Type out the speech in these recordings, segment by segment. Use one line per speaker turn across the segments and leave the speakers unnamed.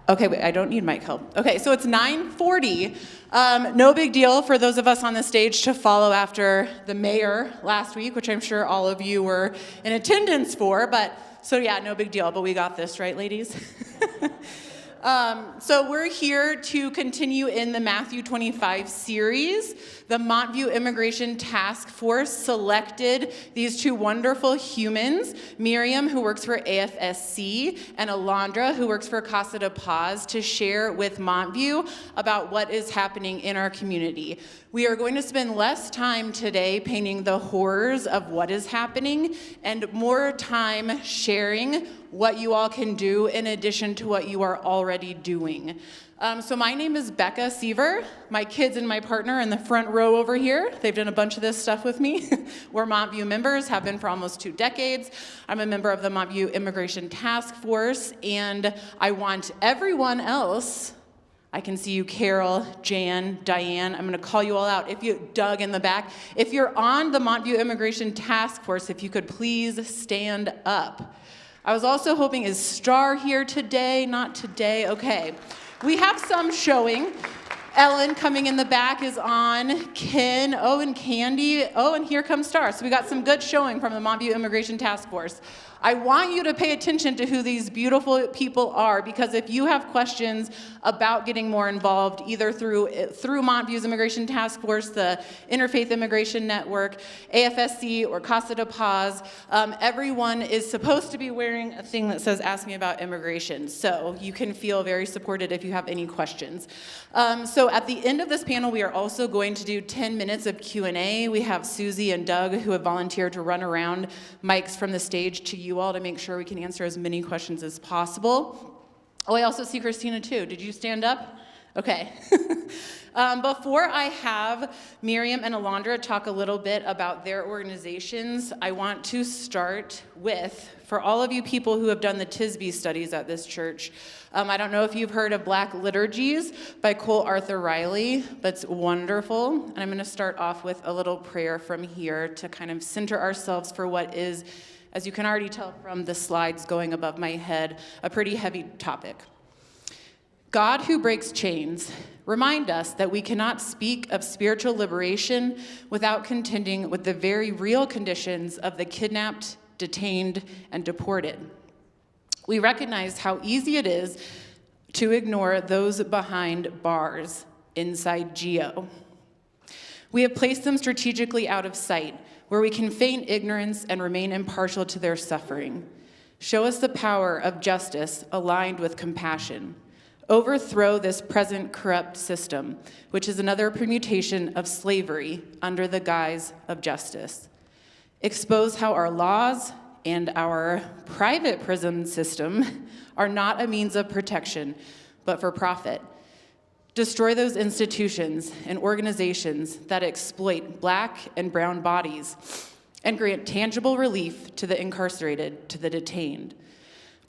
Okay, wait, I don't need mic help. Okay, so it's 9:40. No big deal for those of us on the stage to follow after the mayor last week, which I'm sure all of you were in attendance for, so yeah, no big deal, but we got this, right, ladies? So we're here to continue in the Matthew 25 series. The Montview Immigration Task Force selected these two wonderful humans, Miriam, who works for AFSC, and Alondra, who works for Casa de Paz, to share with Montview about what is happening in our community. We are going to spend less time today painting the horrors of what is happening and more time sharing what you all can do in addition to what you are already doing. So my name is Becca Seaver. My kids and my partner in the front row over here, they've done a bunch of this stuff with me. We're Montview members, have been for almost 2 decades. I'm a member of the Montview Immigration Task Force, and I want everyone else, I can see you, Carol, Jan, Diane. I'm going to call you all out. If you, Doug in the back, if you're on the Montview Immigration Task Force, if you could please stand up. I was also hoping, is Star here today? Not today, okay. We have some showing. Ellen coming in the back is on. Ken, and Candy. And here comes Star. So we got some good showing from the Montview Immigration Task Force. I want you to pay attention to who these beautiful people are, because if you have questions about getting more involved, either through Montview's Immigration Task Force, the Interfaith Immigration Network, AFSC, or Casa de Paz, everyone is supposed to be wearing a thing that says, "Ask me about immigration." So you can feel very supported if you have any questions. So at the end of this panel, we are also going to do 10 minutes of Q&A. We have Susie and Doug who have volunteered to run around mics from the stage to you all to make sure we can answer as many questions as possible. I also see Christina too. Did you stand up? Okay. Before I have Miriam and Alondra talk a little bit about their organizations, I want to start with, for all of you people who have done the TISB studies at this church, I don't know if you've heard of Black Liturgies by Cole Arthur Riley, but it's wonderful. And I'm going to start off with a little prayer from here to kind of center ourselves for what is, as you can already tell from the slides going above my head, a pretty heavy topic. God who breaks chains, remind us that we cannot speak of spiritual liberation without contending with the very real conditions of the kidnapped, detained, and deported. We recognize how easy it is to ignore those behind bars inside Geo. We have placed them strategically out of sight, where we can feign ignorance and remain impartial to their suffering. Show us the power of justice aligned with compassion. Overthrow this present corrupt system, which is another permutation of slavery under the guise of justice. Expose how our laws and our private prison system are not a means of protection, but for profit. Destroy those institutions and organizations that exploit Black and brown bodies and grant tangible relief to the incarcerated, to the detained.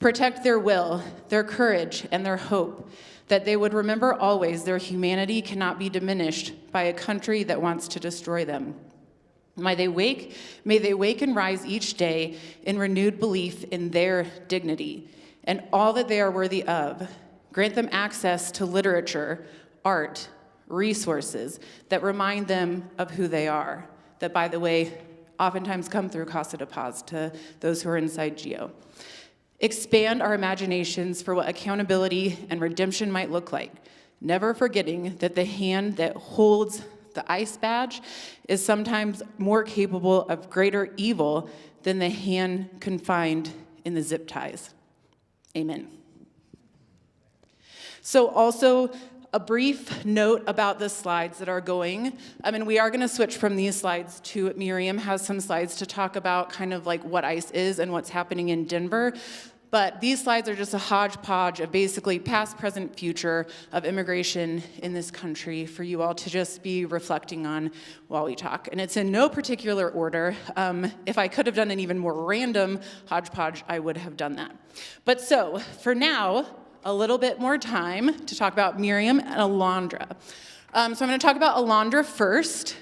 Protect their will, their courage, and their hope, that they would remember always their humanity cannot be diminished by a country that wants to destroy them. May they wake and rise each day in renewed belief in their dignity and all that they are worthy of. Grant them access to literature, art, resources that remind them of who they are, that, by the way, oftentimes come through Casa de Paz to those who are inside Geo. Expand our imaginations for what accountability and redemption might look like, never forgetting that the hand that holds the ICE badge is sometimes more capable of greater evil than the hand confined in the zip ties. Amen. So also, a brief note about the slides that are going. We are going to switch from these slides to Miriam has some slides to talk about kind of like what ICE is and what's happening in Denver. But these slides are just a hodgepodge of basically past, present, future of immigration in this country for you all to just be reflecting on while we talk. And it's in no particular order. If I could have done an even more random hodgepodge, I would have done that. But so, for now, a little bit more time to talk about Miriam and Alondra. So I'm going to talk about Alondra first.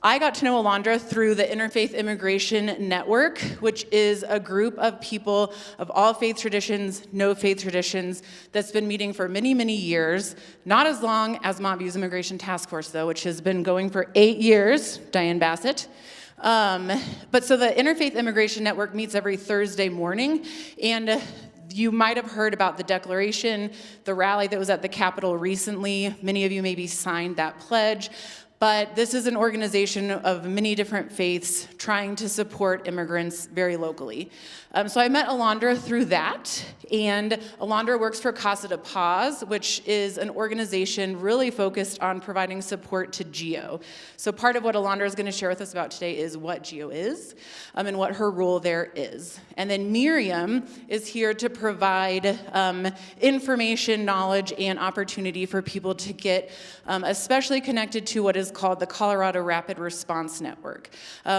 I got to know Alondra through the Interfaith Immigration Network, which is a group of people of all faith traditions, no faith traditions, that's been meeting for many, many years. Not as long as Montview's Immigration Task Force, though, which has been going for 8 years, Diane Bassett. But so the Interfaith Immigration Network meets every Thursday morning, and you might have heard about the declaration, the rally that was at the Capitol recently. Many of you maybe signed that pledge. But this is an organization of many different faiths trying to support immigrants very locally. So I met Alondra through that, and Alondra works for Casa de Paz, which is an organization really focused on providing support to GEO. So part of what Alondra is going to share with us about today is what GEO is, and what her role there is. And then Miriam is here to provide information, knowledge, and opportunity for people to get especially connected to what is called the Colorado Rapid Response Network,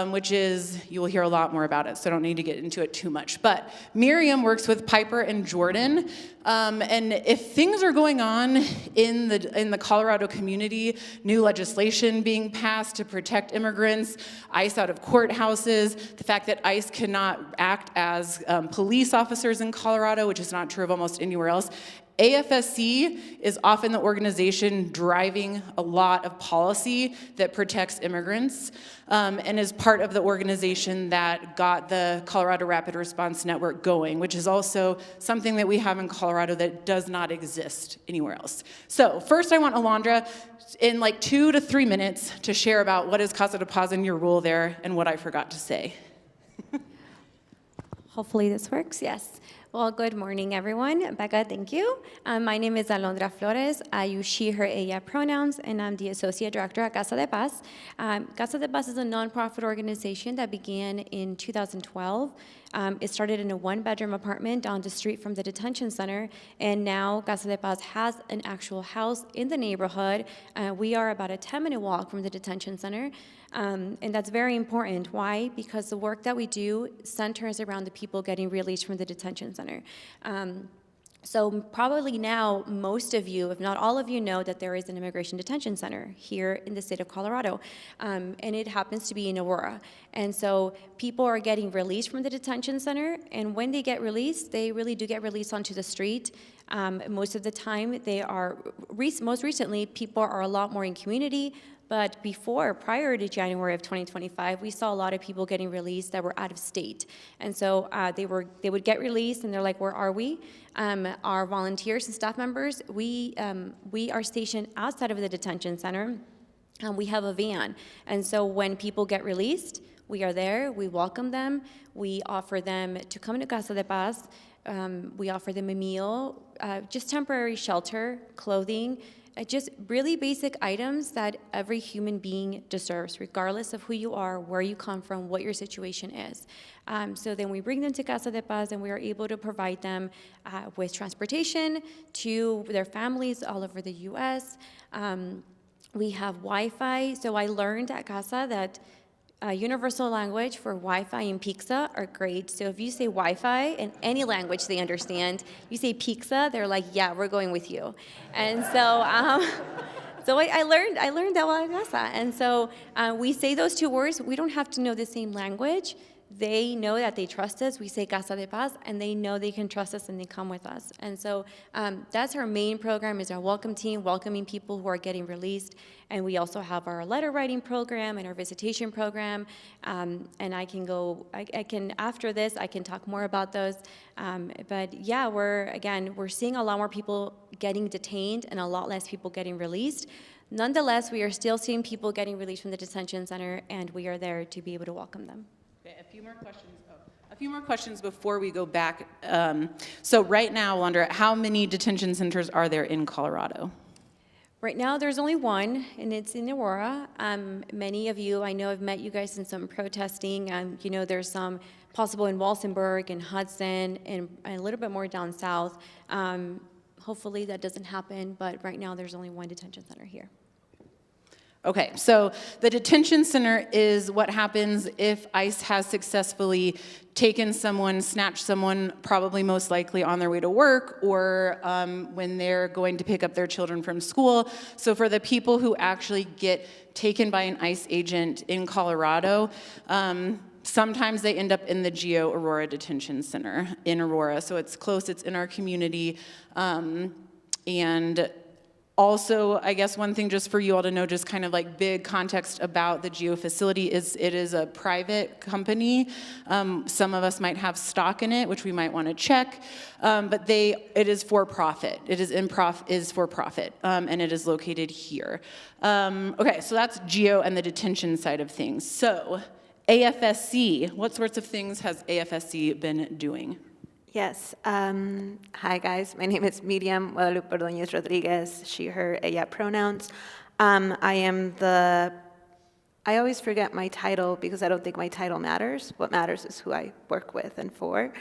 which is, you will hear a lot more about it, so I don't need to get into it too much. But Miriam works with Piper and Jordan, and if things are going on in the Colorado community, new legislation being passed to protect immigrants, ICE out of courthouses, the fact that ICE cannot act as police officers in Colorado, which is not true of almost anywhere else, AFSC is often the organization driving a lot of policy that protects immigrants, and is part of the organization that got the Colorado Rapid Response Network going, which is also something that we have in Colorado that does not exist anywhere else. So first I want Alondra in like 2 to 3 minutes to share about what is Casa de Paz and your role there and what I forgot to say.
Hopefully this works, yes. Well, good morning, everyone. Becca, thank you. My name is Alondroa Flores. I use she, her, ella pronouns, and I'm the Associate Director at Casa de Paz. Casa de Paz is a nonprofit organization that began in 2012. It started in a one-bedroom apartment down the street from the detention center, and now Casa de Paz has an actual house in the neighborhood. We are about a 10-minute walk from the detention center, and that's very important. Why? Because the work that we do centers around the people getting released from the detention center. So probably now most of you, if not all of you, know that there is an immigration detention center here in the state of Colorado, and it happens to be in Aurora. And so people are getting released from the detention center, and when they get released, they really do get released onto the street. Most of the time, they are, most recently, people are a lot more in community. But prior to January of 2025, we saw a lot of people getting released that were out of state. And so they would get released, and they're like, where are we? Our volunteers and staff members, we are stationed outside of the detention center, and we have a van. And so when people get released, we are there, we welcome them, we offer them to come to Casa de Paz, we offer them a meal, just temporary shelter, clothing, just really basic items that every human being deserves, regardless of who you are, where you come from, what your situation is. So then we bring them to Casa de Paz, and we are able to provide them with transportation to their families all over the U.S. We have Wi-Fi. So I learned at Casa that universal language for Wi-Fi and pizza are great. So if you say Wi-Fi in any language they understand, you say pizza, they're like, yeah, we're going with you. And so, so I learned that while at Casa. And so we say those two words. We don't have to know the same language. They know that they trust us. We say Casa de Paz, and they know they can trust us, and they come with us. And so that's our main program, is our welcome team, welcoming people who are getting released. And we also have our letter writing program and our visitation program. And after this, I can talk more about those. But yeah, we're seeing a lot more people getting detained and a lot less people getting released. Nonetheless, we are still seeing people getting released from the detention center, and we are there to be able to welcome them.
Okay, a few more questions before we go back. So right now, Alondra, how many detention centers are there in Colorado?
Right now, there's only one, and it's in Aurora. Many of you, I know, have met you guys in some protesting. You know, there's some possible in Walsenburg and Hudson and a little bit more down south. Hopefully that doesn't happen, but right now there's only one detention center here.
Okay, so the detention center is what happens if ICE has successfully taken someone, snatched someone, probably most likely on their way to work or when they're going to pick up their children from school. So for the people who actually get taken by an ICE agent in Colorado, sometimes they end up in the Geo Aurora Detention Center in Aurora. So it's close, it's in our community, and also, I guess one thing just for you all to know, just kind of like big context about the GEO facility is it is a private company. Some of us might have stock in it, which we might want to check, but it is for profit. It is for profit, and it is located here. Okay, so that's GEO and the detention side of things. So AFSC, what sorts of things has AFSC been doing?
Yes. Hi, guys. My name is Miriam Guadalupe Ordóñez Rodriguez, she, her, ella pronouns. I always forget my title because I don't think my title matters. What matters is who I work with and for.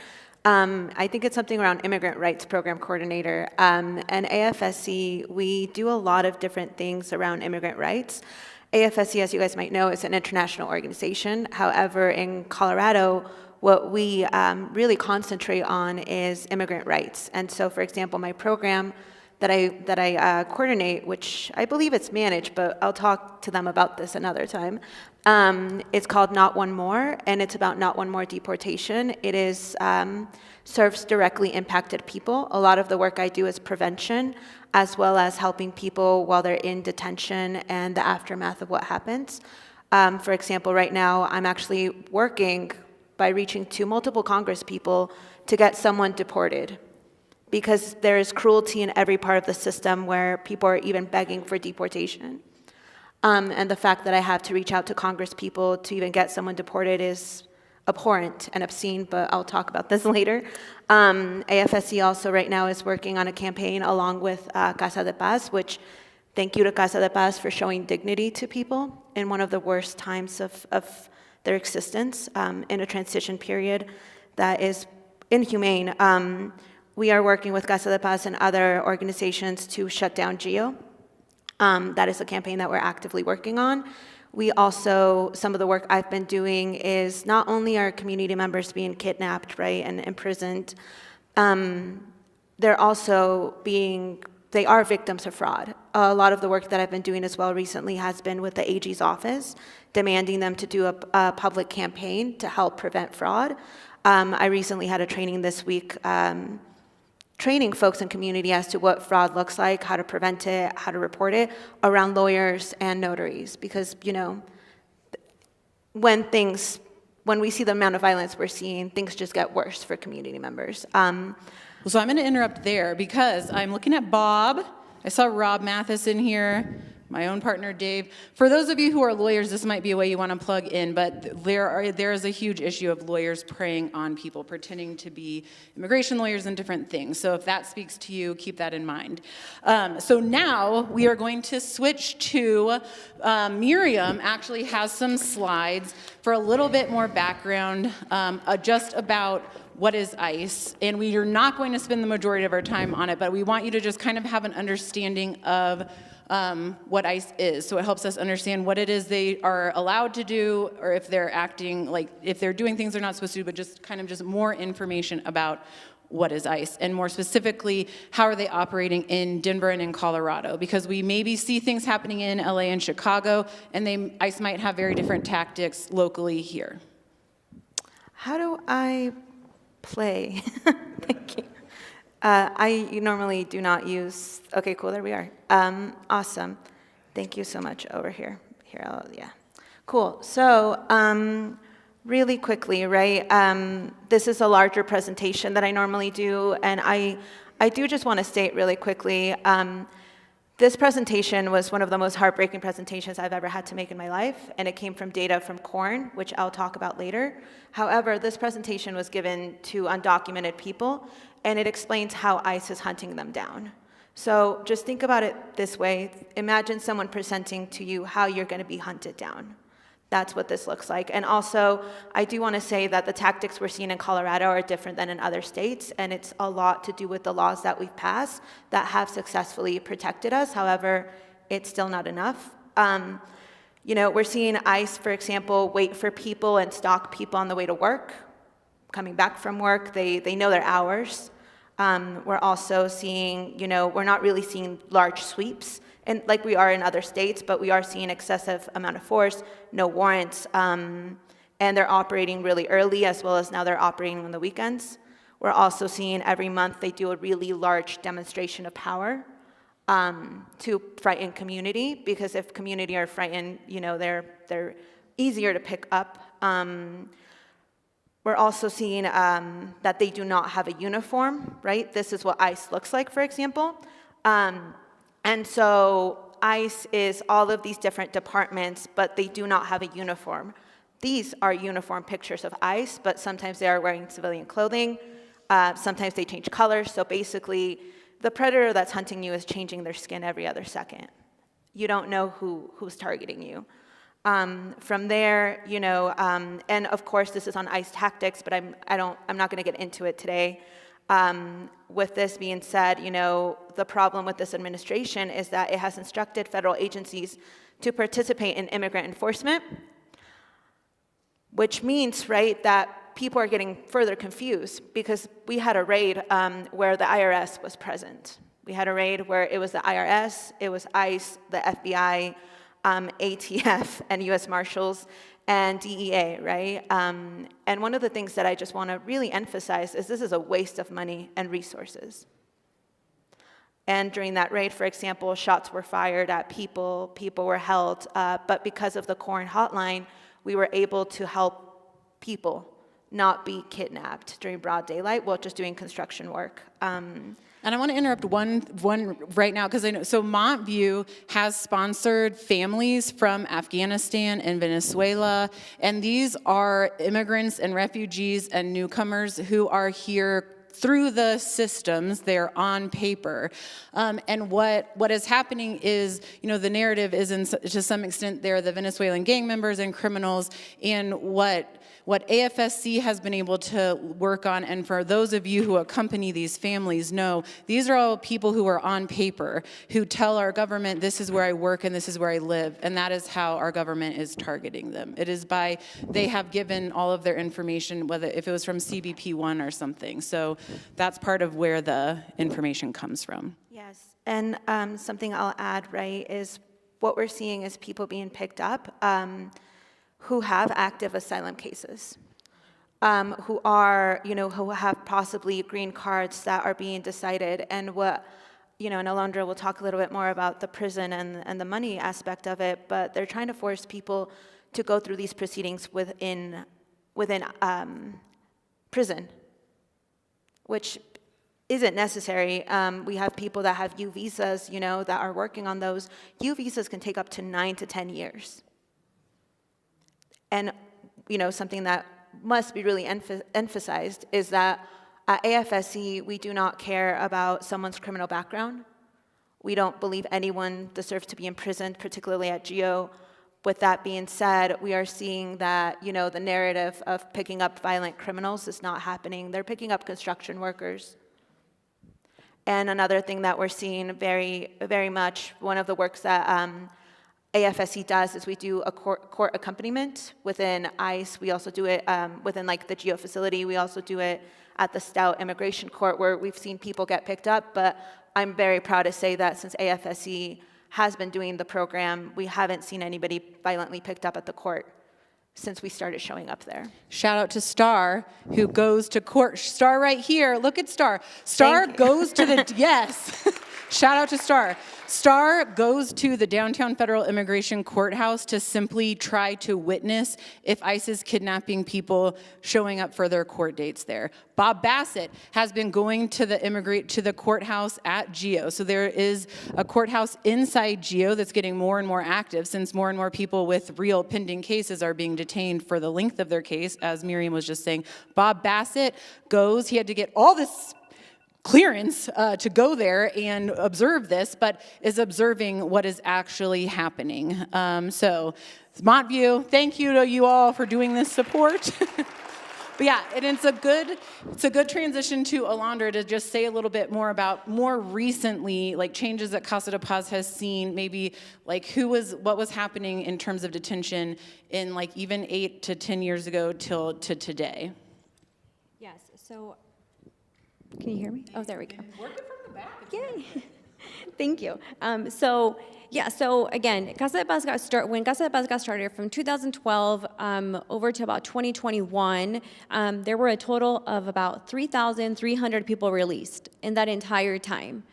I think it's something around Immigrant Rights Program Coordinator. And AFSC, we do a lot of different things around immigrant rights. AFSC, as you guys might know, is an international organization. However, in Colorado, what we really concentrate on is immigrant rights. And so, for example, my program that I coordinate, which I believe it's managed, but I'll talk to them about this another time. It's called Not One More, and it's about Not One More deportation. It is serves directly impacted people. A lot of the work I do is prevention, as well as helping people while they're in detention and the aftermath of what happens. For example, right now, I'm actually working by reaching to multiple Congress people to get someone deported, because there is cruelty in every part of the system where people are even begging for deportation. And the fact that I have to reach out to Congress people to even get someone deported is abhorrent and obscene, but I'll talk about this later. AFSC also right now is working on a campaign along with Casa de Paz, which thank you to Casa de Paz for showing dignity to people in one of the worst times of their existence in a transition period that is inhumane. We are working with Casa de Paz and other organizations to shut down GEO. That is a campaign that we're actively working on. We also, some of the work I've been doing is not only are community members being kidnapped, right, and imprisoned, they're also they are victims of fraud. A lot of the work that I've been doing as well recently has been with the AG's office, demanding them to do a public campaign to help prevent fraud. I recently had a training this week, training folks in community as to what fraud looks like, how to prevent it, how to report it, around lawyers and notaries. Because, you know, when we see the amount of violence we're seeing, things just get worse for community members.
So I'm going to interrupt there because I'm looking at Bob. I saw Rob Mathis in here, my own partner Dave. For those of you who are lawyers, this might be a way you want to plug in, but there is a huge issue of lawyers preying on people, pretending to be immigration lawyers and different things. So if that speaks to you, keep that in mind. So now we are going to switch to Miriam actually has some slides for a little bit more background just about what is ICE, and we are not going to spend the majority of our time on it, but we want you to just kind of have an understanding of what ICE is. So it helps us understand what it is they are allowed to do, or if they're acting like, if they're doing things they're not supposed to do, but just kind of just more information about what is ICE, and more specifically, how are they operating in Denver and in Colorado? Because we maybe see things happening in LA and Chicago, and ICE might have very different tactics locally here.
How do I play? Thank you. I normally do not use, okay, cool, there we are. Awesome. Thank you so much over here. Yeah. Cool. So, really quickly, right? This is a larger presentation that I normally do, and I do just want to state really quickly, this presentation was one of the most heartbreaking presentations I've ever had to make in my life, and it came from data from CORN, which I'll talk about later. However, this presentation was given to undocumented people, and it explains how ICE is hunting them down. So just think about it this way. Imagine someone presenting to you how you're going to be hunted down. That's what this looks like. And also, I do want to say that the tactics we're seeing in Colorado are different than in other states, and it's a lot to do with the laws that we've passed that have successfully protected us. However, it's still not enough. We're seeing ICE, for example, wait for people and stalk people on the way to work, coming back from work. They know their hours. We're also seeing, we're not really seeing large sweeps, and like we are in other states, but we are seeing excessive amount of force, no warrants, and they're operating really early, as well as now they're operating on the weekends. We're also seeing every month they do a really large demonstration of power to frighten community, because if community are frightened, they're easier to pick up. We're also seeing that they do not have a uniform, right? This is what ICE looks like, for example. And so ICE is all of these different departments, but they do not have a uniform. These are uniform pictures of ICE, but sometimes they are wearing civilian clothing. Sometimes they change colors. So basically, the predator that's hunting you is changing their skin every other second. You don't know who's targeting you. From there, and of course this is on ICE tactics, but I'm not going to get into it today. With this being said, the problem with this administration is that it has instructed federal agencies to participate in immigrant enforcement, which means, right, that people are getting further confused, because we had a raid where the IRS was present. We had a raid where it was the IRS, it was ICE, the FBI, ATF, and U.S. Marshals, and DEA, right? And one of the things that I just want to really emphasize is this is a waste of money and resources. And during that raid, for example, shots were fired at people, people were held, but because of the CORN hotline, we were able to help people not be kidnapped during broad daylight while just doing construction work.
And I want to interrupt one right now, because I know, so Montview has sponsored families from Afghanistan and Venezuela, and these are immigrants and refugees and newcomers who are here through the systems. They're on paper. And what is happening is, the narrative is to some extent they're the Venezuelan gang members and criminals, and what AFSC has been able to work on, and for those of you who accompany these families know, these are all people who are on paper, who tell our government, this is where I work and this is where I live, and that is how our government is targeting them. It is by, they have given all of their information, whether if it was from CBP1 or something. So that's part of where the information comes from.
Yes, and something I'll add, right, is what we're seeing is people being picked up who have active asylum cases, who are, who have possibly green cards that are being decided, and what, and Alondra will talk a little bit more about the prison and the money aspect of it, but they're trying to force people to go through these proceedings within prison, which isn't necessary. We have people that have U visas, that are working on those. U visas can take up to 9 to 10 years. And, something that must be really emphasized is that at AFSC, we do not care about someone's criminal background. We don't believe anyone deserves to be imprisoned, particularly at GEO. With that being said, we are seeing that, the narrative of picking up violent criminals is not happening. They're picking up construction workers. And another thing that we're seeing very, very much, one of the works that AFSC does is we do a court accompaniment within ICE. We also do it within the GEO facility. We also do it at the Stout Immigration Court, where we've seen people get picked up. But I'm very proud to say that since AFSC has been doing the program, we haven't seen anybody violently picked up at the court since we started showing up there.
Shout out to Star, who goes to court. Star right here. Look at Star. Star goes to the, yes. Shout out to Star. Star goes to the downtown Federal Immigration Courthouse to simply try to witness if ICE is kidnapping people showing up for their court dates there. Bob Bassett has been going to the courthouse at GEO. So there is a courthouse inside GEO that's getting more and more active, since more and more people with real pending cases are being detained for the length of their case, as Miriam was just saying. Bob Bassett goes, he had to get all this clearance to go there and observe this, but is observing what is actually happening. So Montview, thank you to you all for doing this support. But yeah, and it's a good transition to Alondra to just say a little bit more about more recently, like changes that Casa de Paz has seen, maybe like what was happening in terms of detention in like even 8 to 10 years ago to today.
Yes, so, can you hear me? Oh, there we go.
Working from the back.
Yay. Thank you. So again, Casa de Paz when Casa de Paz got started from 2012 over to about 2021, there were a total of about 3,300 people released in that entire time.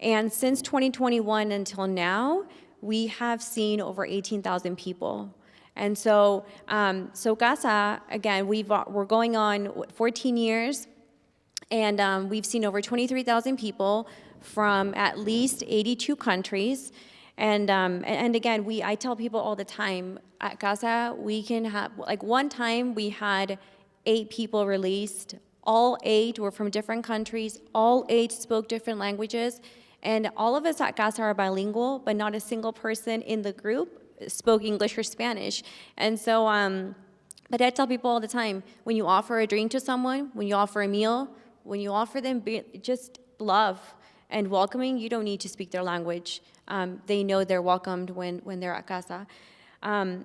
And since 2021 until now, we have seen over 18,000 people. And so Casa, again, we're going on 14 years, and we've seen over 23,000 people from at least 82 countries. And again, I tell people all the time, at Casa, we can have, like one time we had 8 people released. All 8 were from different countries. All 8 spoke different languages. And all of us at Casa are bilingual, but not a single person in the group spoke English or Spanish. And so, but I tell people all the time, when you offer a drink to someone, when you offer a meal, when you offer them just love and welcoming, you don't need to speak their language. They know they're welcomed when they're at Casa. And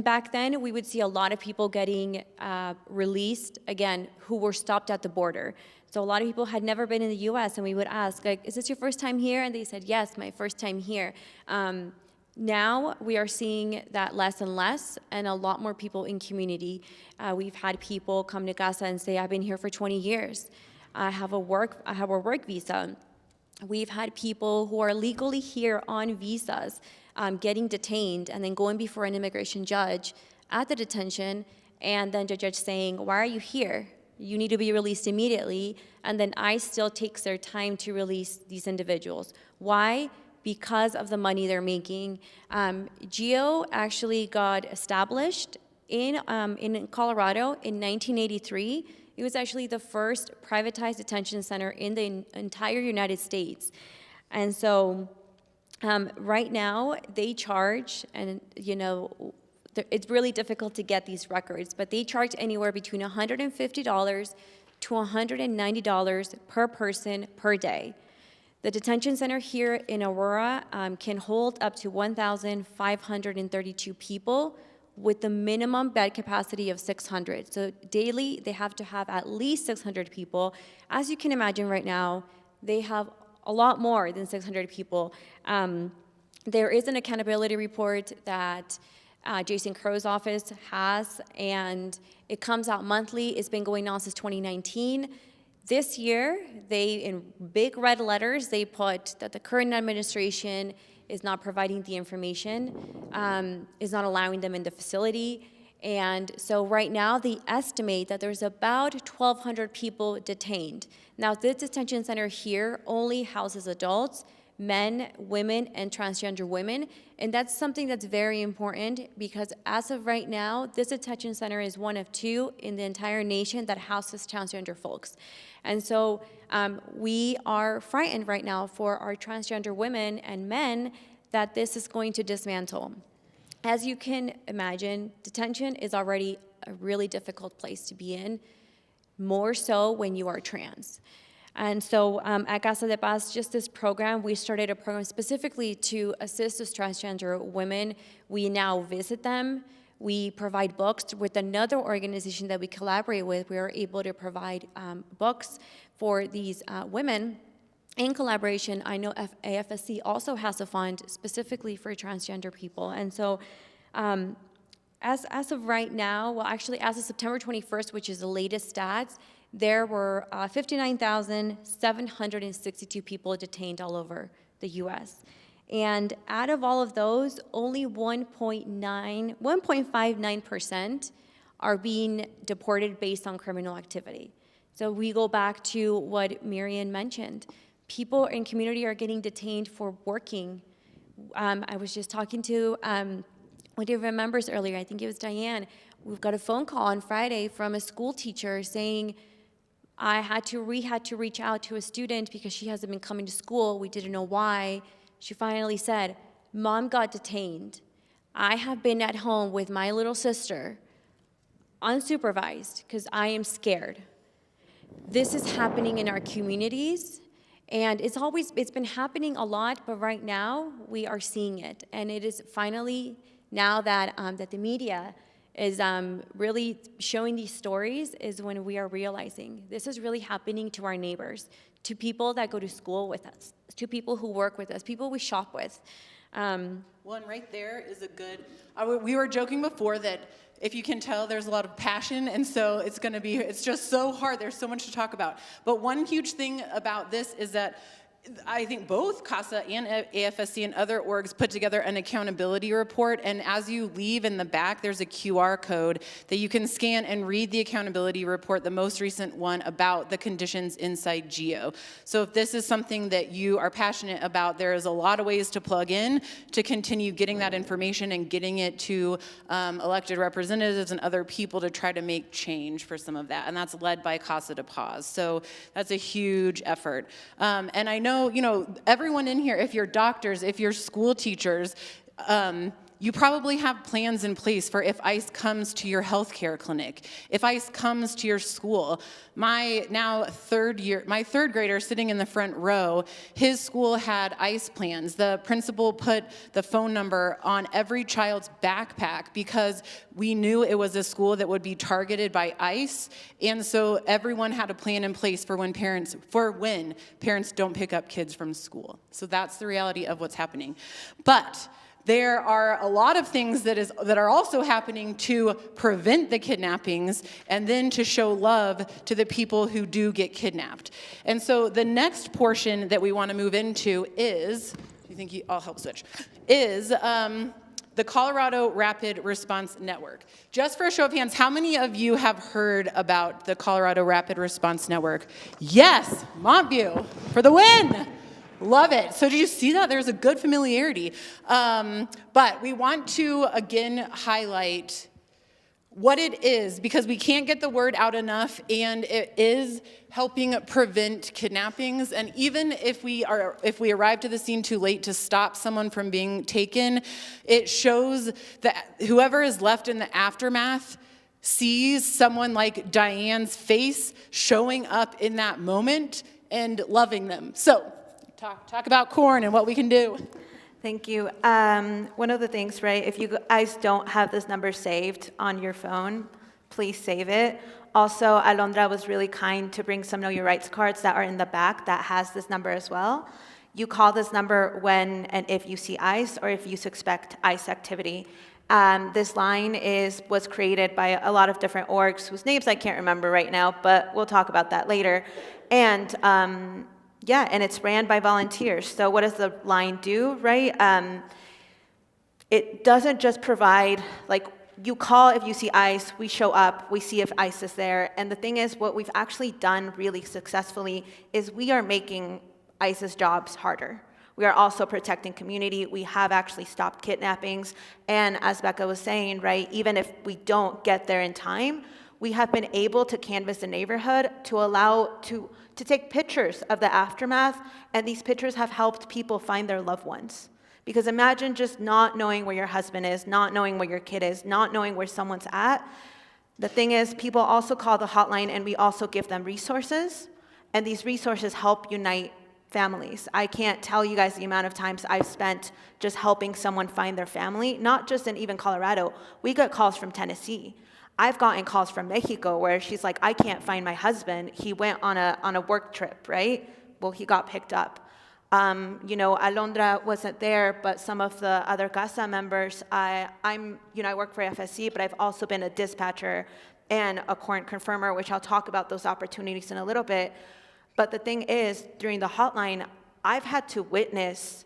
back then, we would see a lot of people getting released, again, who were stopped at the border. So a lot of people had never been in the US, and we would ask, like, is this your first time here? And they said, yes, my first time here. Now we are seeing that less and less, and a lot more people in community. We've had people come to Casa and say, I've been here for 20 years. I have a work visa. We've had people who are legally here on visas getting detained and then going before an immigration judge at the detention, and then the judge saying, why are you here? You need to be released immediately. And then ICE still takes their time to release these individuals. Why? Because of the money they're making. GEO actually got established in Colorado in 1983. It was actually the first privatized detention center in the entire United States. And so right now they charge, and it's really difficult to get these records, but they charge anywhere between $150 to $190 per person per day. The detention center here in Aurora can hold up to 1,532 people with the minimum bed capacity of 600. So daily, they have to have at least 600 people. As you can imagine right now, they have a lot more than 600 people. There is an accountability report that Jason Crow's office has, and it comes out monthly. It's been going on since 2019. This year, in big red letters, they put that the current administration is not providing the information, is not allowing them in the facility. And so right now, they estimate that there's about 1,200 people detained. Now, this detention center here only houses adults, men, women, and transgender women. And that's something that's very important, because as of right now, this detention center is one of 2 in the entire nation that houses transgender folks. And so we are frightened right now for our transgender women and men that this is going to dismantle. As you can imagine, detention is already a really difficult place to be in, more so when you are trans. And so at Casa de Paz, just this program, we started a program specifically to assist those transgender women. We now visit them. We provide books with another organization that we collaborate with. We are able to provide books for these women. In collaboration, I know AFSC also has a fund specifically for transgender people. And so as of right now, well, actually, as of September 21st, which is the latest stats, there were 59,762 people detained all over the U.S. And out of all of those, only 1.59% are being deported based on criminal activity. So we go back to what Marian mentioned. People in community are getting detained for working. I was just talking to one of your members earlier, I think it was Diane. We've got a phone call on Friday from a school teacher saying, we had to reach out to a student because she hasn't been coming to school. We didn't know why. She finally said, Mom got detained. I have been at home with my little sister unsupervised, because I am scared. This is happening in our communities, and it's been happening a lot, but right now we are seeing it. And it is finally, now that, that the media is really showing these stories, is when we are realizing this is really happening to our neighbors, to people that go to school with us, to people who work with us, people we shop with.
Well, and right there is a good, we were joking before that if you can tell, there's a lot of passion, and so it's just so hard. There's so much to talk about. But one huge thing about this is that I think both CASA and AFSC and other orgs put together an accountability report, and as you leave in the back, there's a QR code that you can scan and read the accountability report, the most recent one about the conditions inside GEO. So if this is something that you are passionate about, there is a lot of ways to plug in to continue getting that information and getting it to elected representatives and other people to try to make change for some of that, and that's led by Casa de Paz. So that's a huge effort. And I know, everyone in here, if you're doctors, if you're school teachers, you probably have plans in place for if ICE comes to your healthcare clinic, if ICE comes to your school. My third grader sitting in the front row, his school had ICE plans. The principal put the phone number on every child's backpack because we knew it was a school that would be targeted by ICE, and so everyone had a plan in place for when parents don't pick up kids from school. So that's the reality of what's happening. But there are a lot of things that are also happening to prevent the kidnappings and then to show love to the people who do get kidnapped. And so the next portion that we want to move into is, I'll help switch, is the Colorado Rapid Response Network. Just for a show of hands, how many of you have heard about the Colorado Rapid Response Network? Yes, Montview for the win. Love it. So did you see that? There's a good familiarity. But we want to, again, highlight what it is, because we can't get the word out enough, and it is helping prevent kidnappings. And even if we arrive to the scene too late to stop someone from being taken, it shows that whoever is left in the aftermath sees someone like Diane's face showing up in that moment and loving them. So talk about corn and what we can do.
Thank you. One of the things, right, if you guys don't have this number saved on your phone, please save it. Also, Alondra was really kind to bring some Know Your Rights cards that are in the back that has this number as well. You call this number when and if you see ICE or if you suspect ICE activity. This line was created by a lot of different orgs whose names I can't remember right now, but we'll talk about that later. And and it's ran by volunteers. So what does the line do, right? It doesn't just provide, like, you call if you see ICE, we show up, we see if ICE is there. And the thing is, what we've actually done really successfully is we are making ICE's jobs harder. We are also protecting community. We have actually stopped kidnappings. And as Becca was saying, right, even if we don't get there in time, we have been able to canvass the neighborhood to take pictures of the aftermath, and these pictures have helped people find their loved ones. Because imagine just not knowing where your husband is, not knowing where your kid is, not knowing where someone's at. The thing is, people also call the hotline, and we also give them resources, and these resources help unite families. I can't tell you guys the amount of times I've spent just helping someone find their family, not just in even Colorado. We get calls from Tennessee. I've gotten calls from Mexico where she's like, I can't find my husband. He went on a work trip, right? Well, he got picked up. Alondra wasn't there, but some of the other CASA members, I work for FSC, but I've also been a dispatcher and a current confirmer, which I'll talk about those opportunities in a little bit. But the thing is, during the hotline, I've had to witness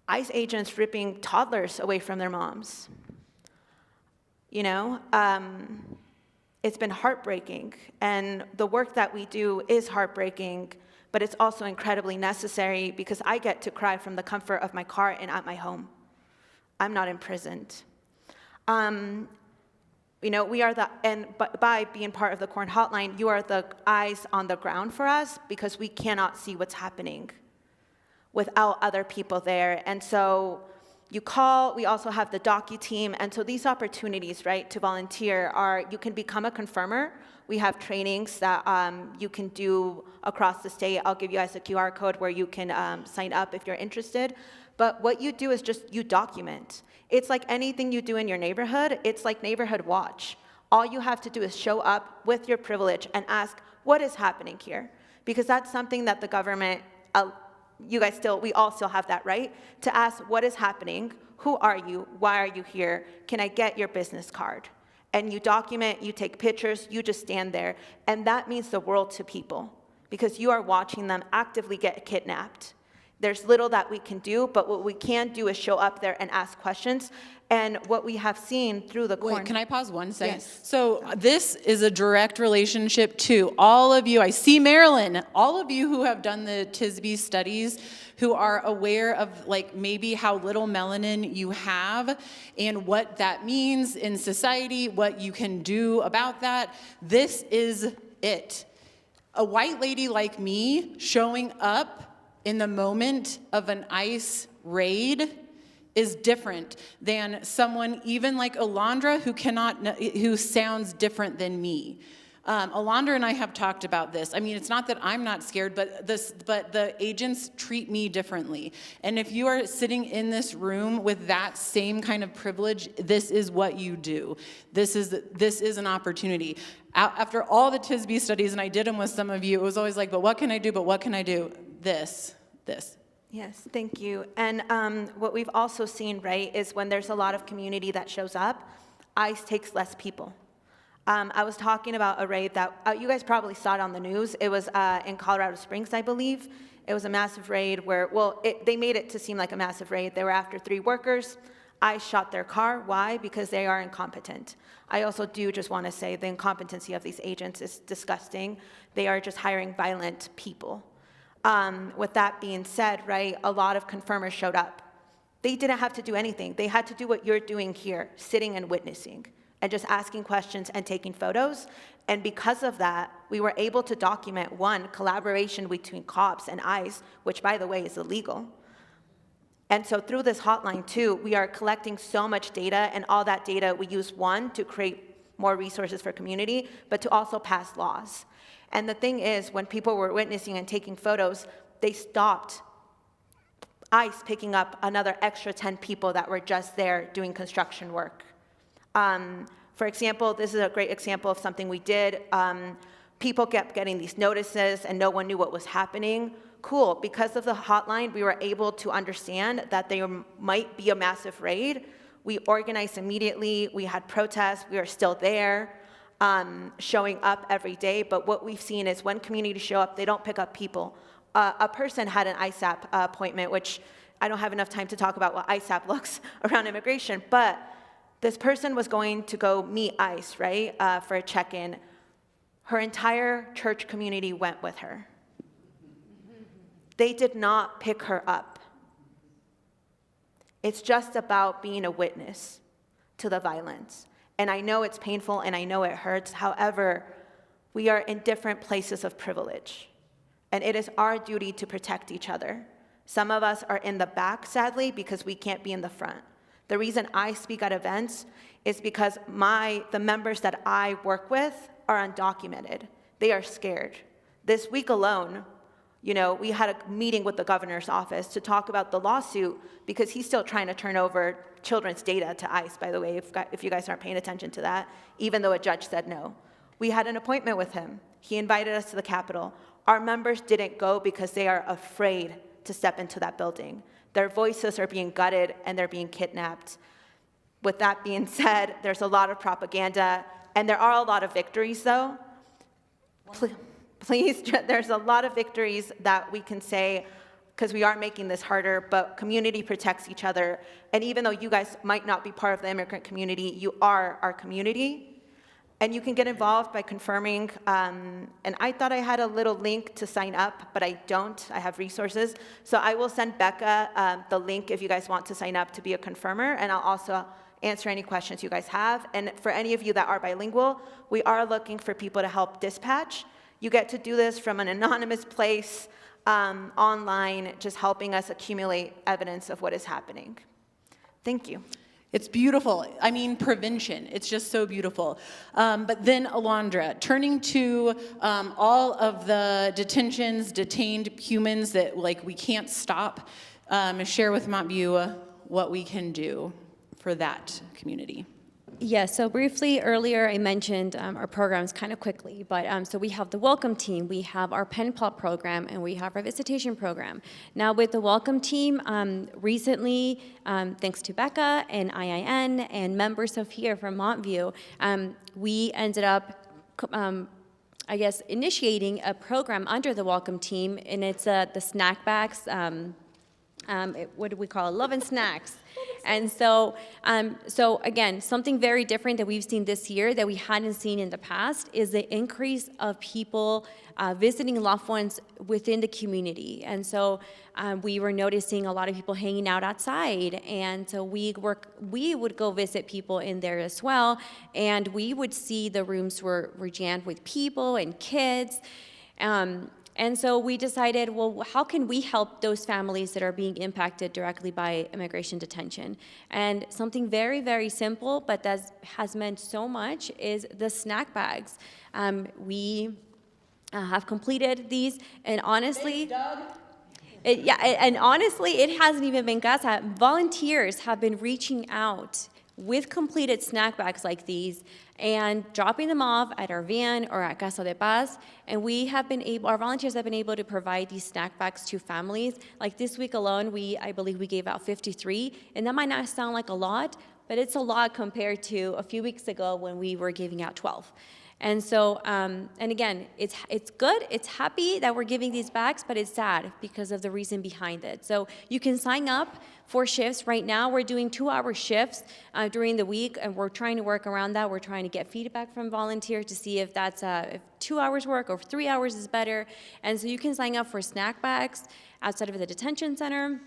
ICE agents ripping toddlers away from their moms. It's been heartbreaking, and the work that we do is heartbreaking, but it's also incredibly necessary because I get to cry from the comfort of my car and at my home. I'm not imprisoned. We are by being part of the Corn Hotline, you are the eyes on the ground for us because we cannot see what's happening without other people there. And so, You call, we also have the docu team, and so these opportunities, right, to volunteer are, you can become a confirmer. We have trainings that you can do across the state. I'll give you guys a QR code where you can sign up if you're interested. But what you do is just you document. It's like anything you do in your neighborhood. It's like Neighborhood Watch. All you have to do is show up with your privilege and ask, what is happening here? Because that's something that the government, we all still have that right to ask, what is happening? Who are you? Why are you here? Can I get your business card? And you document, you take pictures, you just stand there. And that means the world to people because you are watching them actively get kidnapped. There's little that we can do, but what we can do is show up there and ask questions. And what we have seen through the
Wait, can I pause 1 second?
Yes.
So this is a direct relationship to all of you. I see Marilyn, all of you who have done the TISB studies, who are aware of like maybe how little melanin you have and what that means in society, what you can do about that. This is it. A white lady like me showing up in the moment of an ICE raid is different than someone even like Alondra who sounds different than me. Alondra and I have talked about this. I mean, it's not that I'm not scared, but the agents treat me differently. And if you are sitting in this room with that same kind of privilege, this is what you do. This is an opportunity. After all the TISB studies, and I did them with some of you, it was always like, but what can I do? But what can I do? This.
Yes, thank you. And what we've also seen, right, is when there's a lot of community that shows up, ICE takes less people. I was talking about a raid that, you guys probably saw it on the news. It was in Colorado Springs, I believe. It was a massive raid where, they made it to seem like a massive raid. They were after 3 workers. ICE shot their car. Why? Because they are incompetent. I also do just want to say the incompetency of these agents is disgusting. They are just hiring violent people. With that being said, right, a lot of confirmers showed up. They didn't have to do anything. They had to do what you're doing here, sitting and witnessing, and just asking questions and taking photos. And because of that, we were able to document, 1, collaboration between cops and ICE, which, by the way, is illegal. And so through this hotline, too, we are collecting so much data, and all that data we use, 1, to create more resources for community, but to also pass laws. And the thing is, when people were witnessing and taking photos, they stopped ICE picking up another extra 10 people that were just there doing construction work. For example, this is a great example of something we did. People kept getting these notices and no one knew what was happening. Cool, because of the hotline, we were able to understand that there might be a massive raid. We organized immediately, we had protests, we are still there. Showing up every day, but what we've seen is when communities show up, they don't pick up people. A person had an ISAP appointment, which I don't have enough time to talk about what ISAP looks around immigration, but this person was going to go meet ICE, right, for a check-in. Her entire church community went with her. They did not pick her up. It's just about being a witness to the violence. And I know it's painful and I know it hurts. However, we are in different places of privilege. And it is our duty to protect each other. Some of us are in the back, sadly, because we can't be in the front. The reason I speak at events is because the members that I work with are undocumented. They are scared. This week alone, we had a meeting with the governor's office to talk about the lawsuit because he's still trying to turn over children's data to ICE, by the way, if you guys aren't paying attention to that, even though a judge said no. We had an appointment with him. He invited us to the Capitol. Our members didn't go because they are afraid to step into that building. Their voices are being gutted and they're being kidnapped. With that being said, there's a lot of propaganda, and there are a lot of victories, though. Please, there's a lot of victories that we can say, because we are making this harder, but community protects each other. And even though you guys might not be part of the immigrant community, you are our community. And you can get involved by confirming. And I thought I had a little link to sign up, but I don't. I have resources. So I will send Becca the link if you guys want to sign up to be a confirmer. And I'll also answer any questions you guys have. And for any of you that are bilingual, we are looking for people to help dispatch. You get to do this from an anonymous place online, just helping us accumulate evidence of what is happening. Thank you.
It's beautiful. I mean, prevention. It's just so beautiful. But then, Alondra, turning to all of the detentions, detained humans that we can't stop, share with Montview what we can do for that community.
Yeah, so briefly earlier I mentioned our programs kind of quickly, but so we have the Welcome Team, we have our Pen Pal program, and we have our Visitation program. Now with the Welcome Team, recently, thanks to Becca and IIN and members of here from Montview, we ended up initiating a program under the Welcome Team, and it's the snack bags. What do we call it? Love and Snacks. And so again, something very different that we've seen this year that we hadn't seen in the past is the increase of people visiting loved ones within the community. And so we were noticing a lot of people hanging out outside. And so we would go visit people in there as well. And we would see the rooms were jammed with people and kids. And so we decided, well, how can we help those families that are being impacted directly by immigration detention? And something very, very simple, but that has meant so much, is the snack bags. We have completed these, and honestly, it hasn't even been Casa. Volunteers have been reaching out with completed snack bags like these and dropping them off at our van or at Casa de Paz. And our volunteers have been able to provide these snack bags to families. Like this week alone, I believe we gave out 53. And that might not sound like a lot, but it's a lot compared to a few weeks ago when we were giving out 12. And so, and again, it's good, it's happy that we're giving these bags, but it's sad because of the reason behind it. So you can sign up for shifts. Right now, we're doing 2-hour shifts during the week, and we're trying to work around that. We're trying to get feedback from volunteers to see if that's if 2 hours work or 3 hours is better. And so you can sign up for snack bags outside of the detention center.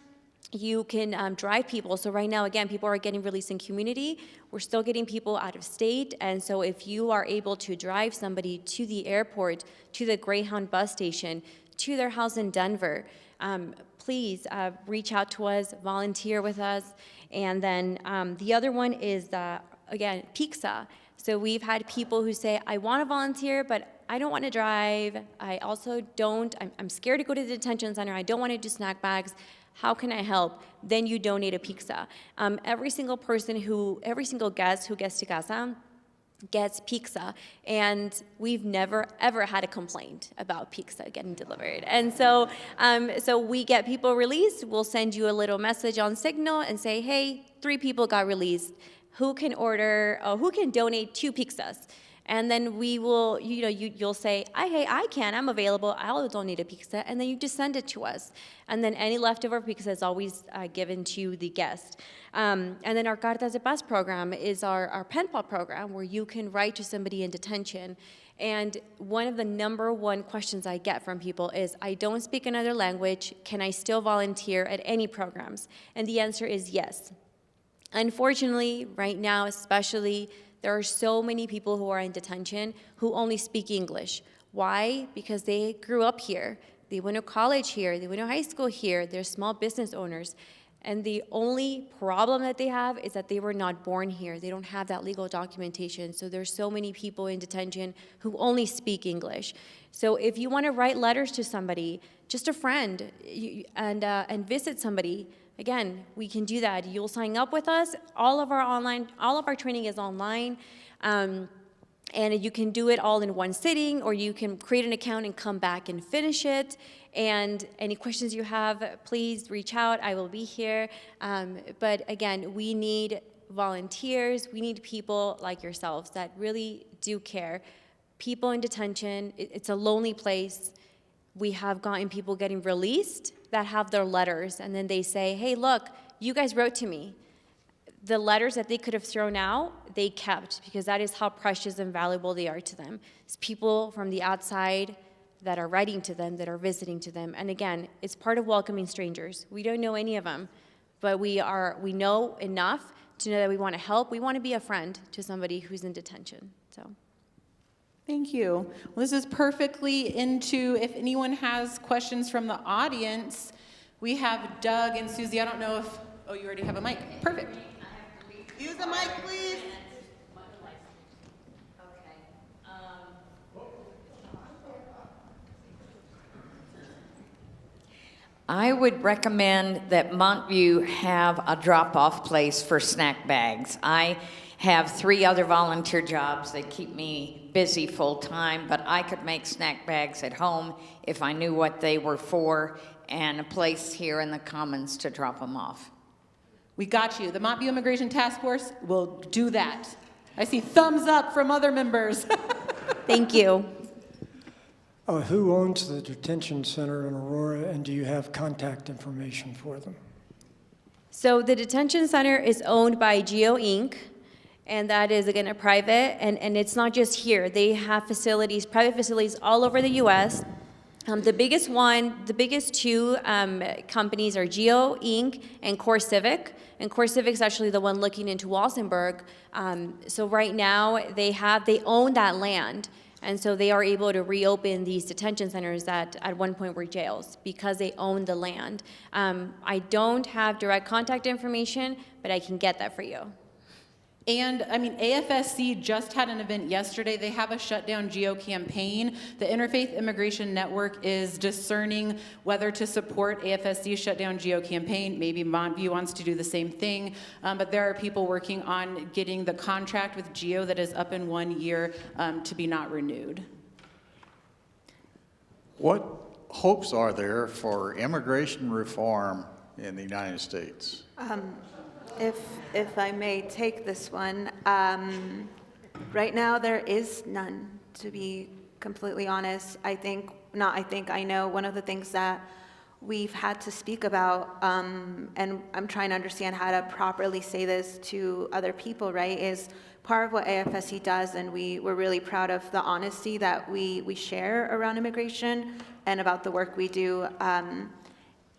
You can drive people. So right now, again, people are getting released in community. We're still getting people out of state. And so if you are able to drive somebody to the airport, to the Greyhound bus station, to their house in Denver, please reach out to us, volunteer with us. And then the other one is, again, pizza. So we've had people who say, I want to volunteer, but I don't want to drive. I also I'm scared to go to the detention center. I don't want to do snack bags. How can I help? Then you donate a pizza. Every single guest who gets to Casa gets pizza, and we've never ever had a complaint about pizza getting delivered. And so, so we get people released. We'll send you a little message on Signal and say, hey, 3 people got released. Who can donate 2 pizzas? And then we will, you'll say, hey, I'm available, I'll donate a pizza, and then you just send it to us. And then any leftover pizza is always given to the guest. And then our Casa de Paz program is our pen pal program, where you can write to somebody in detention. And one of the number one questions I get from people is, I don't speak another language, can I still volunteer at any programs? And the answer is yes. Unfortunately, right now especially, there are so many people who are in detention who only speak English. Why? Because they grew up here. They went to college here. They went to high school here. They're small business owners. And the only problem that they have is that they were not born here. They don't have that legal documentation. So there's so many people in detention who only speak English. So if you want to write letters to somebody, just a friend, and visit somebody, again, we can do that. You'll sign up with us. All of our training is online. And you can do it all in one sitting, or you can create an account and come back and finish it. And any questions you have, please reach out. I will be here. But again, we need volunteers. We need people like yourselves that really do care. People in detention, it's a lonely place. We have gotten people getting released that have their letters, and then they say, hey, look, you guys wrote to me. The letters that they could have thrown out, they kept, because that is how precious and valuable they are to them. It's people from the outside that are writing to them, that are visiting to them. And again, it's part of welcoming strangers. We don't know any of them, but we know enough to know that we want to help. We want to be a friend to somebody who's in detention. So.
Thank you. Well, this is perfectly into, if anyone has questions from the audience, we have Doug and Susie. I don't know if, you already have a mic. Perfect.
Use the mic, please.
I would recommend that Montview have a drop-off place for snack bags. I have 3 other volunteer jobs that keep me busy full-time, but I could make snack bags at home if I knew what they were for, and a place here in the Commons to drop them off.
We got you. The Montview Immigration Task Force will do that. I see thumbs up from other members.
Thank you.
Who owns the detention center in Aurora, and do you have contact information for them?
So the detention center is owned by Geo Inc., and that is, again, a private, and it's not just here. They have facilities, private facilities all over the U.S. The biggest 2 companies are Geo Inc. and Core Civic. And Core Civic is actually the one looking into Walsenburg. So right now, they own that land. And so they are able to reopen these detention centers that at one point were jails because they own the land. I don't have direct contact information, but I can get that for you.
And I mean, AFSC just had an event yesterday. They have a shutdown GEO campaign. The Interfaith Immigration Network is discerning whether to support AFSC's shutdown GEO campaign. Maybe Montview wants to do the same thing. But there are people working on getting the contract with GEO that is up in 1 year to be not renewed.
What hopes are there for immigration reform in the United States?
If I may take this one, right now there is none, to be completely honest. I know one of the things that we've had to speak about, and I'm trying to understand how to properly say this to other people, right, is part of what AFSC does, and we're really proud of the honesty that we share around immigration and about the work we do,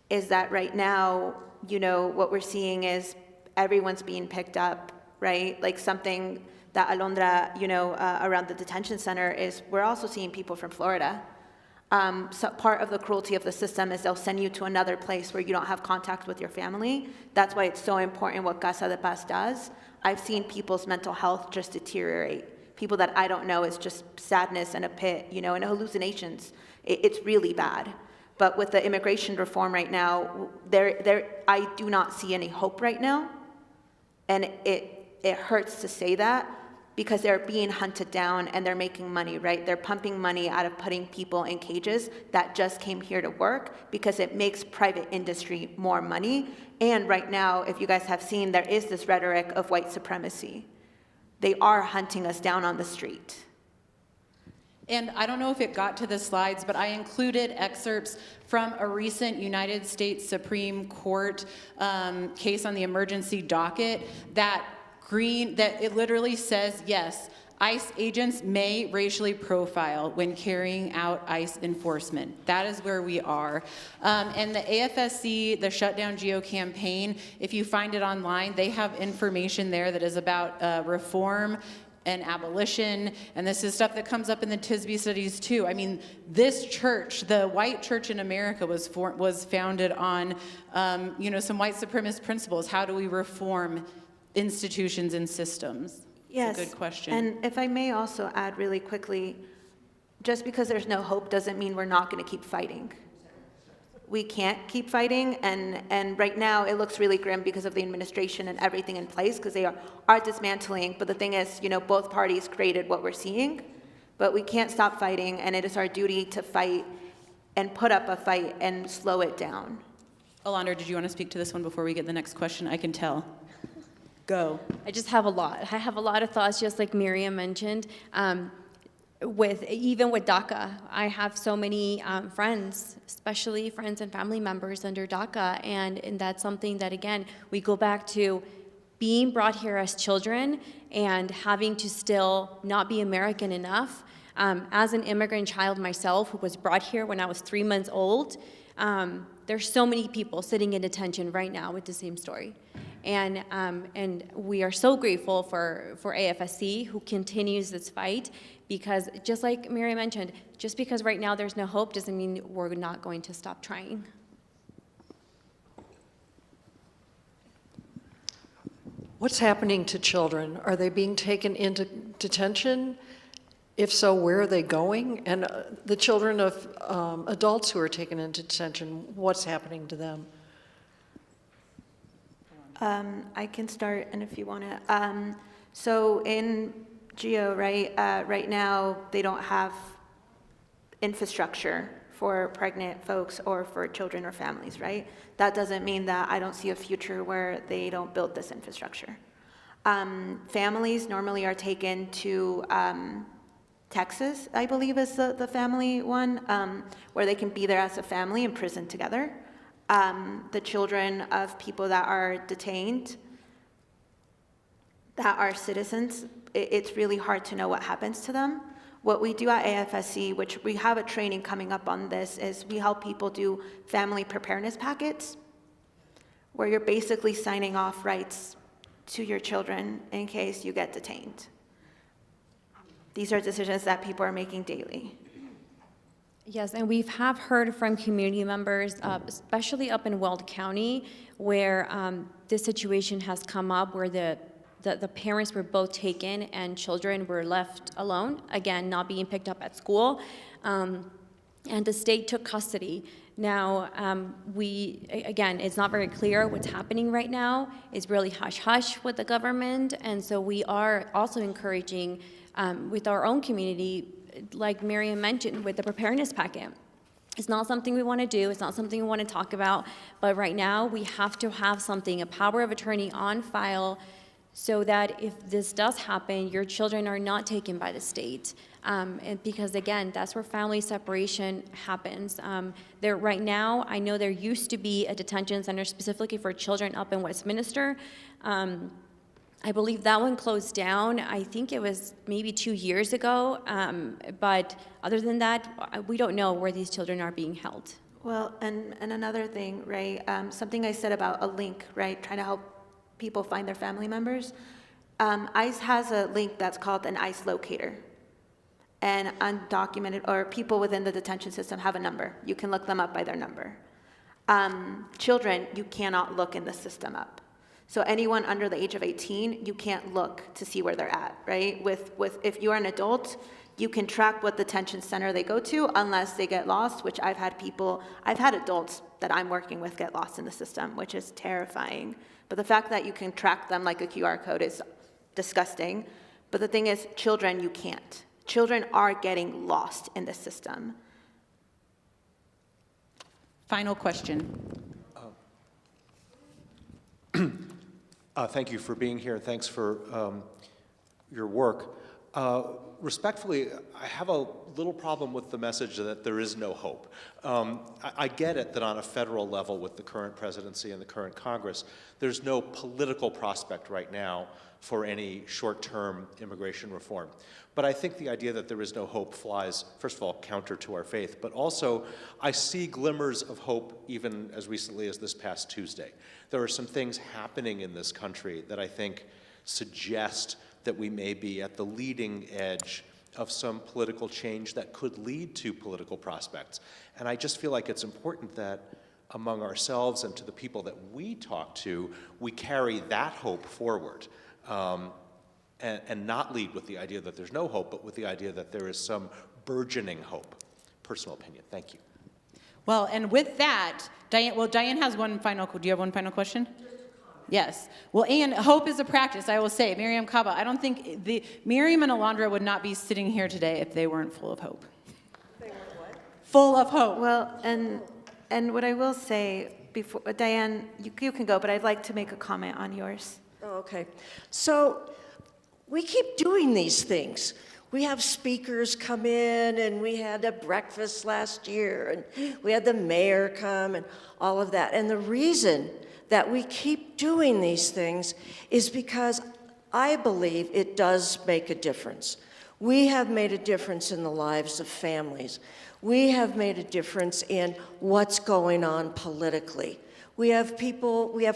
is that right now, what we're seeing is everyone's being picked up, right? Like something that Alondra, around the detention center is we're also seeing people from Florida. So part of the cruelty of the system is they'll send you to another place where you don't have contact with your family. That's why it's so important what Casa de Paz does. I've seen people's mental health just deteriorate. People that I don't know, it's just sadness and a pit, and hallucinations. It's really bad. But with the immigration reform right now, I do not see any hope right now. And it hurts to say that because they're being hunted down and they're making money, right? They're pumping money out of putting people in cages that just came here to work because it makes private industry more money. And right now, if you guys have seen, there is this rhetoric of white supremacy. They are hunting us down on the street.
And I don't know if it got to the slides, but I included excerpts from a recent United States Supreme Court case on the emergency docket that it literally says, yes, ICE agents may racially profile when carrying out ICE enforcement. That is where we are. And the AFSC, the Shutdown GEO campaign, if you find it online, they have information there that is about reform and abolition, and this is stuff that comes up in the Tisby studies too. I mean, this church, the white church in America, was founded on, some white supremacist principles. How do we reform institutions and systems?
Yes,
it's a good question.
And if I may also add really quickly, just because there's no hope doesn't mean we're not going to keep fighting. We can't keep fighting, and right now it looks really grim because of the administration and everything in place, because they are dismantling. But the thing is, both parties created what we're seeing, but we can't stop fighting, and it is our duty to fight and put up a fight and slow it down.
Alondra, did you want to speak to this one before we get the next question? I can tell. Go.
I just have a lot. I have a lot of thoughts, just like Miriam mentioned. Even with DACA, I have so many friends, especially friends and family members under DACA, and that's something that, again, we go back to being brought here as children and having to still not be American enough. As an immigrant child myself who was brought here when I was 3 months old, there's so many people sitting in detention right now with the same story. And we are so grateful for AFSC, who continues this fight, because just like Mary mentioned, just because right now there's no hope doesn't mean we're not going to stop trying.
What's happening to children? Are they being taken into detention? If so, where are they going? And the children of adults who are taken into detention, what's happening to them?
I can start, and if you want to. So in Geo, right, right now, they don't have infrastructure for pregnant folks or for children or families, right? That doesn't mean that I don't see a future where they don't build this infrastructure. Families normally are taken to Texas, I believe is the family one, where they can be there as a family in prison together. The children of people that are detained, that are citizens, it's really hard to know what happens to them. What we do at AFSC, which we have a training coming up on this, is we help people do family preparedness packets, where you're basically signing off rights to your children in case you get detained. These are decisions that people are making daily.
Yes, and we have heard from community members, especially up in Weld County, where this situation has come up, where the parents were both taken and children were left alone, again, not being picked up at school, and the state took custody. Now, again, it's not very clear what's happening right now. It's really hush-hush with the government, and so we are also encouraging with our own community, like Miriam mentioned, with the preparedness packet. It's not something we want to do, it's not something we want to talk about, but right now we have to have something, a power of attorney on file, so that if this does happen, your children are not taken by the state. And because again, that's where family separation happens. Right now, I know there used to be a detention center specifically for children up in Westminster. I believe that one closed down. I think it was maybe 2 years ago. But other than that, we don't know where these children are being held.
Well, and another thing, right, something I said about a link, right, trying to help people find their family members. ICE has a link that's called an ICE locator. And undocumented, or people within the detention system have a number. You can look them up by their number. Children, you cannot look in the system up. So anyone under the age of 18, you can't look to see where they're at, right? If you're an adult, you can track what detention center they go to unless they get lost, which I've had adults that I'm working with get lost in the system, which is terrifying. But the fact that you can track them like a QR code is disgusting. But the thing is, children, you can't. Children are getting lost in the system.
Final question.
Thank you for being here. Thanks for your work. Respectfully, I have a little problem with the message that there is no hope. I get it that on a federal level with the current presidency and the current Congress, there's no political prospect right now for any short-term immigration reform. But I think the idea that there is no hope flies, first of all, counter to our faith, but also I see glimmers of hope even as recently as this past Tuesday. There are some things happening in this country that I think suggest that we may be at the leading edge of some political change that could lead to political prospects. And I just feel like it's important that among ourselves and to the people that we talk to, we carry that hope forward. And not lead with the idea that there's no hope, but with the idea that there is some burgeoning hope. Personal opinion. Thank you.
Well, and with that, Diane has one final, do you have one final question? Yes. Well, and hope is a practice, I will say. Miriam Kaba, I don't think, Miriam and Alondra would not be sitting here today if they weren't full of hope. They weren't what? Full of hope.
Well, and what I will say, before Diane, you can go, but I'd like to make a comment on yours.
Oh, okay. So we keep doing these things. We have speakers come in, and we had a breakfast last year, and we had the mayor come and all of that. And the reason that we keep doing these things is because I believe it does make a difference. We have made a difference in the lives of families. We have made a difference in what's going on politically. We have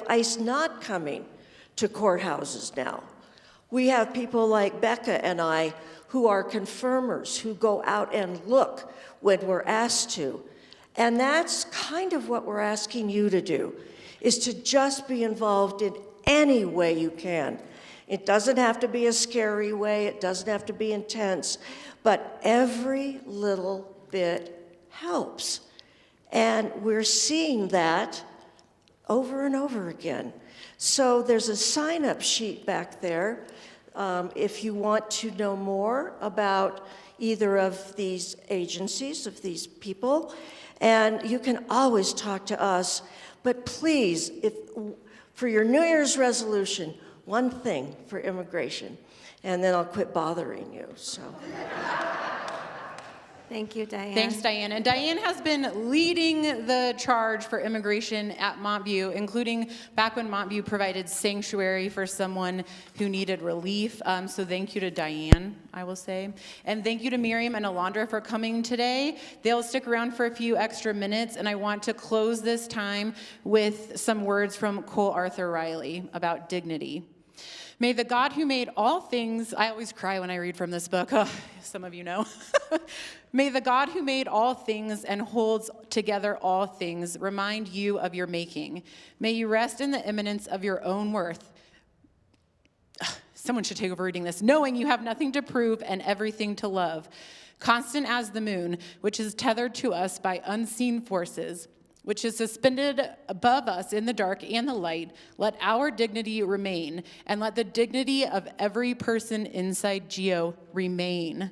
ICE not coming to courthouses now. We have people like Becca and I who are confirmers, who go out and look when we're asked to. And that's kind of what we're asking you to do, is to just be involved in any way you can. It doesn't have to be a scary way, it doesn't have to be intense, but every little bit helps. And we're seeing that over and over again. So there's a sign-up sheet back there if you want to know more about either of these agencies, of these people, and you can always talk to us. But please, for your New Year's resolution, one thing for immigration, and then I'll quit bothering you. So.
Thank you, Diane.
Thanks, Diane. And Diane has been leading the charge for immigration at Montview, including back when Montview provided sanctuary for someone who needed relief. So thank you to Diane, I will say. And thank you to Miriam and Alondra for coming today. They'll stick around for a few extra minutes, and I want to close this time with some words from Cole Arthur Riley about dignity. May the God who made all things, I always cry when I read from this book, some of you know. May the God who made all things and holds together all things remind you of your making. May you rest in the imminence of your own worth. Someone should take over reading this. Knowing you have nothing to prove and everything to love. Constant as the moon, which is tethered to us by unseen forces, which is suspended above us in the dark and the light, let our dignity remain, and let the dignity of every person inside Geo remain,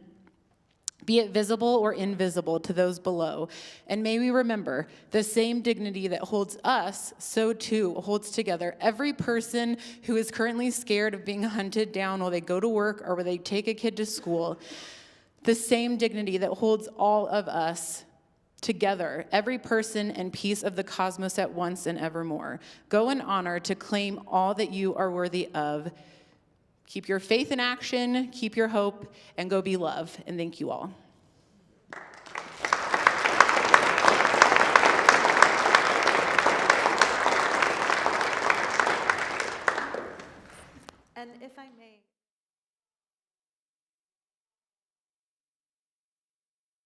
be it visible or invisible to those below. And may we remember the same dignity that holds us, so too holds together every person who is currently scared of being hunted down while they go to work or while they take a kid to school. The same dignity that holds all of us together, every person and piece of the cosmos at once and evermore. Go in honor to claim all that you are worthy of. Keep your faith in action, keep your hope, and go be love. And thank you all.